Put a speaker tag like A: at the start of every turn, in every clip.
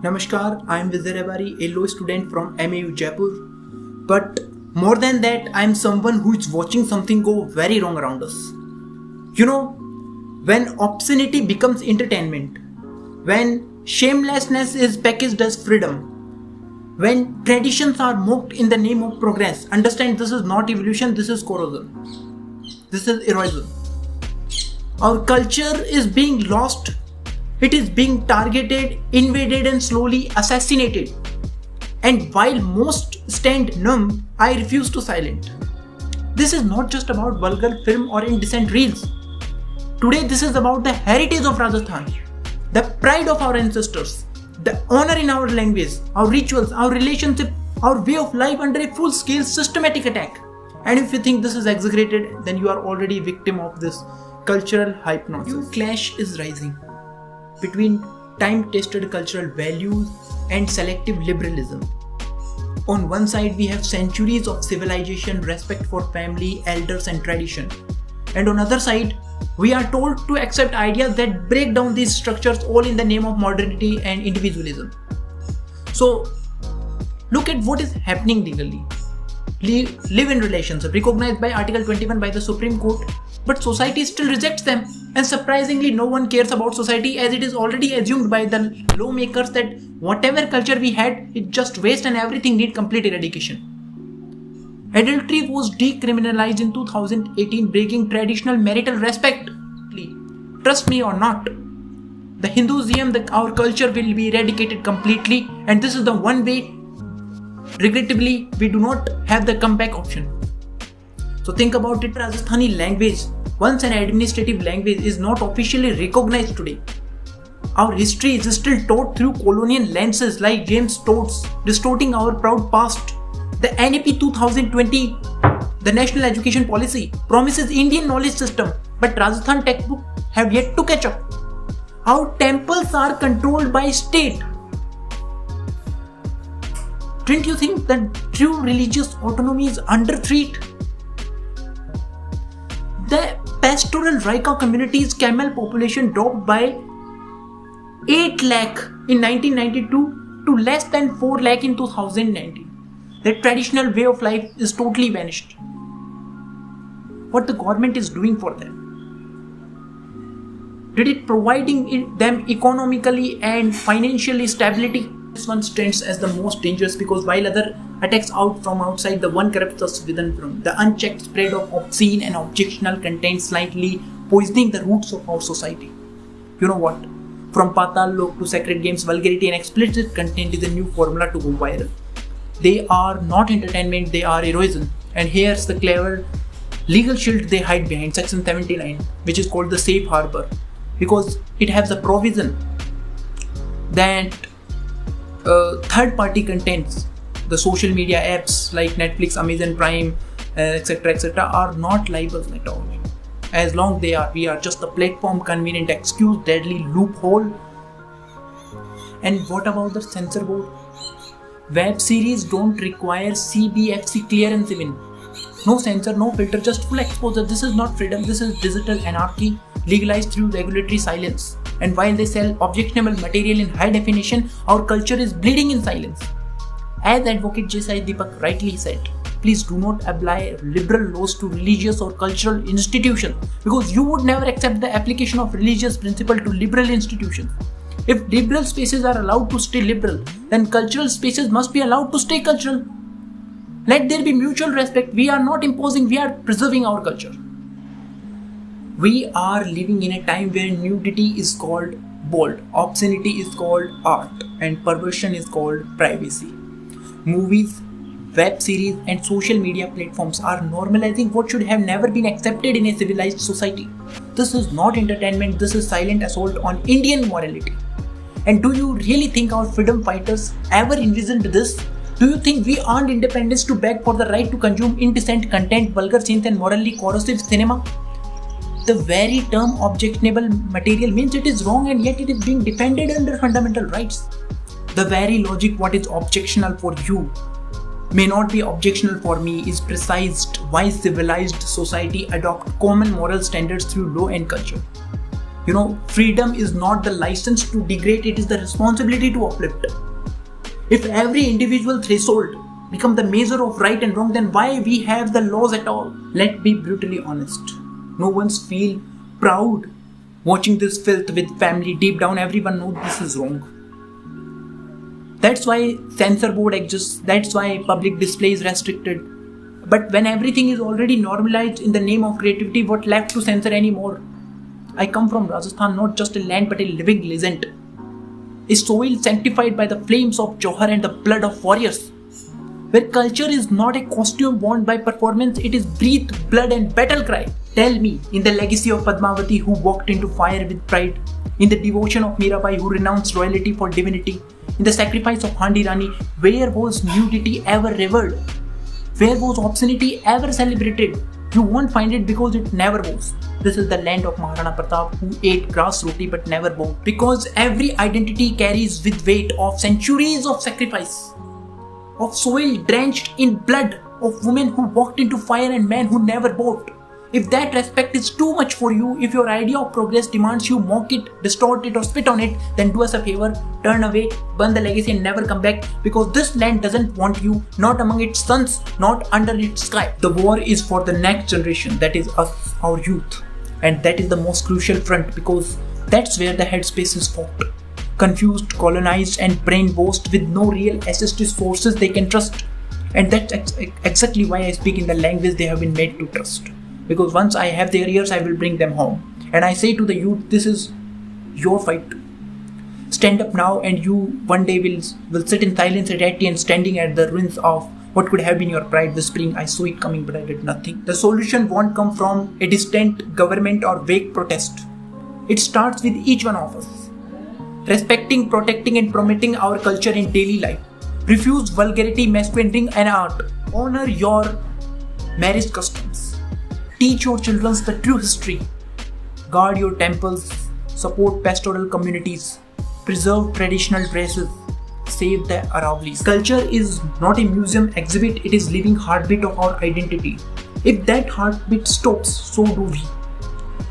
A: Namaskar, I am Vijay Rebari, a law student from MAU Jaipur. But more than that, I am someone who is watching something go very wrong around us. You know, when obscenity becomes entertainment, when shamelessness is packaged as freedom, when traditions are mocked in the name of progress, understand this is not evolution, this is corrosion. This is erosion. Our culture is being lost. It is being targeted, invaded and slowly assassinated. And while most stand numb, I refuse to silent. This is not just about vulgar film or indecent reels. Today this is about the heritage of Rajasthan, the pride of our ancestors, the honor in our language, our rituals, our relationship, our way of life under a full-scale systematic attack. And if you think this is exaggerated, then you are already a victim of this cultural hypnosis. New clash is rising between time-tested cultural values and selective liberalism. On one side, we have centuries of civilization, respect for family, elders and tradition. And on the other side, we are told to accept ideas that break down these structures all in the name of modernity and individualism. So, look at what is happening legally. Live-in relationship recognized by Article 21 by the Supreme Court, but society still rejects them. And surprisingly, no one cares about society, as it is already assumed by the lawmakers that whatever culture we had, it's just waste and everything needs complete eradication. Adultery was decriminalized in 2018, breaking traditional marital respect. Trust me or not, the Hinduism, our culture will be eradicated completely, and this is the one way. Regrettably, we do not have the comeback option. So think about it. Rajasthani language, once an administrative language, is not officially recognized today. Our history is still taught through colonial lenses like James Todd's, distorting our proud past. The NEP 2020, the National Education Policy, promises Indian knowledge system, but Rajasthan textbooks have yet to catch up. Our temples are controlled by state. Didn't you think that true religious autonomy is under threat? The pastoral Raika community's camel population dropped by 8 lakh in 1992 to less than 4 lakh in 2019. The traditional way of life is totally vanished. What the government is doing for them? Did it providing them economically and financially stability? This one stands as the most dangerous because while other attacks out from outside, the one corrupts us within from. The unchecked spread of obscene and objectionable content slightly poisoning the roots of our society. You know what? From Patal Lok to sacred games, vulgarity and explicit content is a new formula to go viral. They are not entertainment, they are erosion. And here's the clever legal shield they hide behind, Section 79, which is called the Safe Harbor, because it has a provision that third-party contents, the social media apps like Netflix, Amazon Prime, etc., are not liable at all. As long we are just a platform, convenient excuse, deadly loophole. And what about the censor board? Web series don't require CBFC clearance even. No censor, no filter, just full exposure. This is not freedom, this is digital anarchy, legalized through regulatory silence. And while they sell objectionable material in high definition, our culture is bleeding in silence. As Advocate J. Sai Deepak rightly said, please do not apply liberal laws to religious or cultural institutions, because you would never accept the application of religious principle to liberal institutions. If liberal spaces are allowed to stay liberal, then cultural spaces must be allowed to stay cultural. Let there be mutual respect. We are not imposing, we are preserving our culture. We are living in a time where nudity is called bold, obscenity is called art, and perversion is called privacy. Movies, web series, and social media platforms are normalizing what should have never been accepted in a civilized society. This is not entertainment, this is silent assault on Indian morality. And do you really think our freedom fighters ever envisioned this? Do you think we earned independence to beg for the right to consume indecent content, vulgar scenes, and morally corrosive cinema? The very term objectionable material means it is wrong, and yet it is being defended under fundamental rights. The very logic what is objectionable for you may not be objectionable for me is precised why civilized society adopt common moral standards through law and culture. Freedom is not the license to degrade, it is the responsibility to uplift. If every individual threshold become the measure of right and wrong, then why we have the laws at all? Let's be brutally honest. No one's feel proud watching this filth with family. Deep down, everyone knows this is wrong. That's why censor board exists. That's why public display is restricted. But when everything is already normalized in the name of creativity, what left to censor anymore? I come from Rajasthan, not just a land but a living legend. A soil sanctified by the flames of Johar and the blood of warriors. Where culture is not a costume worn by performance, it is breathed blood and battle cry. Tell me, in the legacy of Padmavati who walked into fire with pride, in the devotion of Mirabai who renounced royalty for divinity, in the sacrifice of Handi Rani, where was nudity ever revered? Where was obscenity ever celebrated? You won't find it because it never was. This is the land of Maharana Pratap who ate grass roti but never bowed. Because every identity carries with weight of centuries of sacrifice, of soil drenched in blood, of women who walked into fire and men who never bowed. If that respect is too much for you, if your idea of progress demands you mock it, distort it or spit on it, then do us a favor, turn away, burn the legacy and never come back, because this land doesn't want you, not among its sons, not under its sky. The war is for the next generation, that is us, our youth. And that is the most crucial front, because that's where the headspace is fought. Confused, colonized and brainwashed with no real assistive forces they can trust. And that's exactly why I speak in the language they have been made to trust. Because once I have their ears, I will bring them home. And I say to the youth, this is your fight. Stand up now and you one day will sit in silence at 80 and standing at the ruins of what could have been your pride, whispering, I saw it coming but I did nothing. The solution won't come from a distant government or vague protest. It starts with each one of us. Respecting, protecting and promoting our culture in daily life. Refuse vulgarity, masquerading and art. Honor your marriage customs. Teach your children the true history. Guard your temples. Support pastoral communities. Preserve traditional dresses. Save the Aravlis. Culture is not a museum exhibit, it is living heartbeat of our identity. If that heartbeat stops, so do we.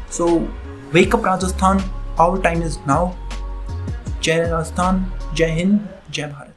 A: So, wake up Rajasthan, our time is now. Jai Rajasthan, Jai Hind, Jai Bharat.